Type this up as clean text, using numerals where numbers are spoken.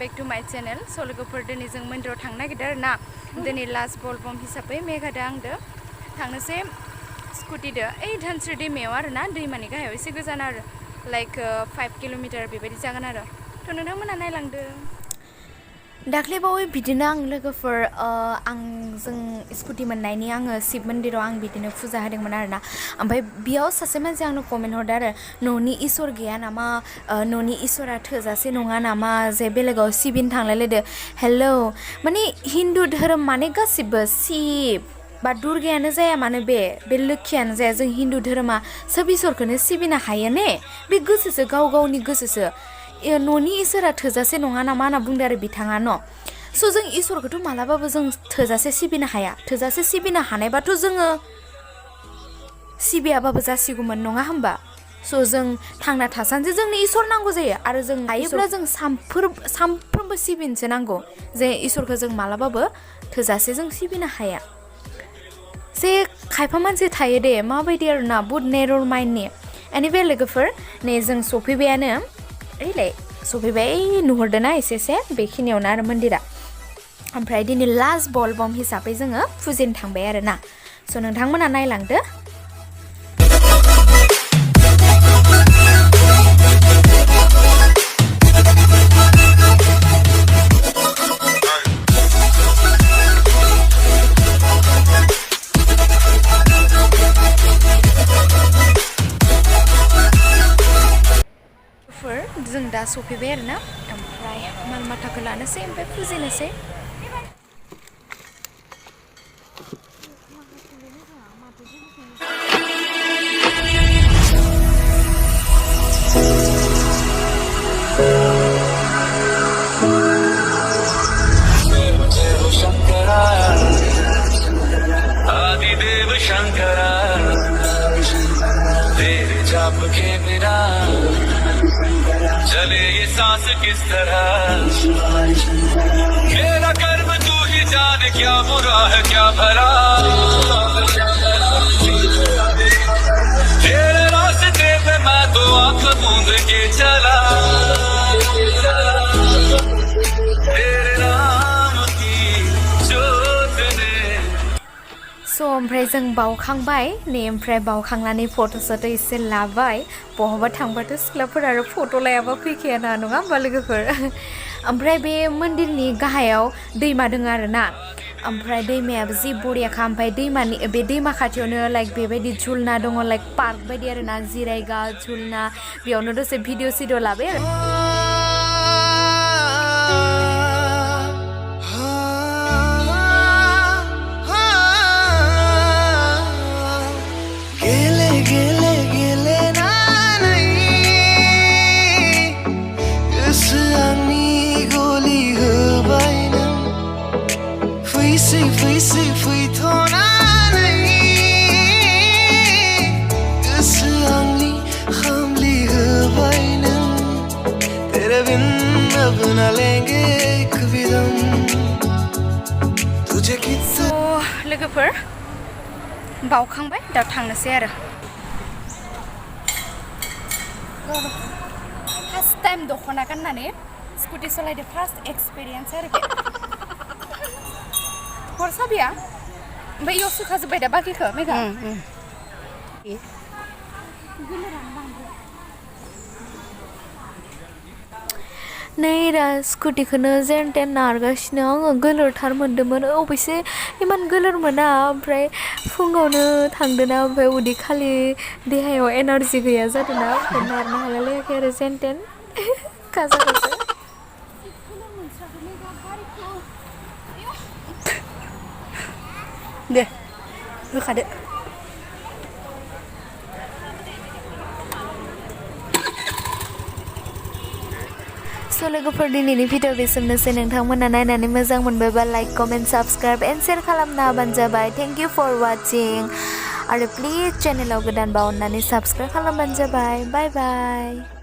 back to my channel. So लोगोफोर दिनै जों मन्दिराव थांनो नागिरदों आरो ना दिनै लास्ट bolbom हिसाबै मेघादो आंदो थांनोसै स्कुटिदो ओइ धानस्रि दैमायाव आरो ना दैमानि गाहायाव एसे गोजान आरो लाइक 5 किल'मिटार बेबायदि जागोन आरो थ' नोंथांमोना नायलांदो दाख्लैबावै बिदिनो आं लोगोफोर जों स्कुटि मोननायनि आङो शिब मन्दिराव आं बिदिनो फुजा होदोंमोन आरोना ओमफ्राय बेयाव सासे मानसि आंनो कमेन्ट हरदो आरो न'नि इसोर गैया नामा न'नि इसोरा थोजासे नङा नामा जे बेलेगाव सिबिनो थांलायलायदो हेलौ माने हिन्दु धोरोम माने गासिबो शिब बा दुर्गायानो जाया मानो बे लोखियानो जाया जों हिन्दु धोरोमा सोब इसोरखौनो सिबिनो हायो ने बे गोसोसो गाव गावनि गोसोसो न'नि इसोरा थोजासे नङा नामा होनना बुंदो आरो बिथाङा न' स' जों इसोरखौथ' मालाबाबो जों थोजासे सिबिनो हाया थोजासे सिबिनो हानायबाथ' जोङो सिबियाबाबो जासिगौमोन नङा होमबा स' जों थांना थासानसो जोंनो इसोर नांगौ जायो आरो जों हायोब्ला जों सामफ्रोमबो सिबिनोसो नांगौ जे इसोरखौ जों मालाबाबो थोजासे जों सिबिनो हाया जे खायफा मानसि थायो दे माबायदि आरो ना बुहुत नेर'र माइन्डनि एनिवे लोगोफोर नै जों सफैबायानो ओइलाय सफैबाय नुहुरदों ना एसे बेखिनियावनो आरो मन्दिरा ओमफ्राय दिनै लास्ट bolbom हिसाबै जोङो फुजिनो थांबाय आरो ना स' नोंथांमोना नायलांदो जों दा सफैबाय आरो ना ओमफ्राय माल माथाखौ लानोसै ओमफ्राय फुजिनोसै चले ये सांस किस तरह मेरा कर्म तू ही जाने क्या बुरा है क्या भला तेरे रास्ते पे मैं तो आंख मूंद के चला तेरे नाम की जोत ने स' ओमफ्राय जों बावखांबाय नै ओमफ्राय बावखांनानै फट' सट' एसे लाबाय बहाबा थांबाथ' सिख्लाफोर आरो फट' लायाबा फैखाया ना नङा होमबा लोगोफोर ओमफ्राय बे मन्दिरनि गाहायाव दैमा दङ आरो ना ओमफ्राय दैमायाबो जि बरियाखा ओमफ्राय बे दैमा खाथियावनो लाइक बेबायदि झुलना दङ लाइक पार्क बायदि आरो ना जिरायगा झुलना बेयावनो दसे भिडिअ सिडिअ लाबाय आरो लोगोफोर बावखांबाय दा थांनोसै आरो फार्स्ट टाइम दख'ना गाननानै स्कुटि सालायदो फार्स्ट एक्सपिरियेन्स आरो बे हरसाबिया ओमफ्राय इयाव सुखाजोब्बाय दा बाखिखौ मेघा नै दा स्कुटिखौनो जेन तेन नारगासिनो आङो गोलोरथार मोनदोंमोन अबयसे इमान गोलोर मोना ओमफ्राय फुङावनो थांदोंना ओमफ्राय उदै खालि देहायाव एनार्जि गैया जादोंना ओमफ्राय नारनो हालायलायाखै आरो जेन तेन खाजा दे होखादो स' लोगोफोर दिनैनि भिडिअ बेसेनोसै नोंथांमोना नायनानै मोजां मोनबायबा like comment subscribe and share खालामना होबानो जाबाय थेंक इउ फर वाचिं आरो प्लिज चेनेलाव गोदानबा अननानै साबस्क्राइब खालामबानो जाबाय बाय बाय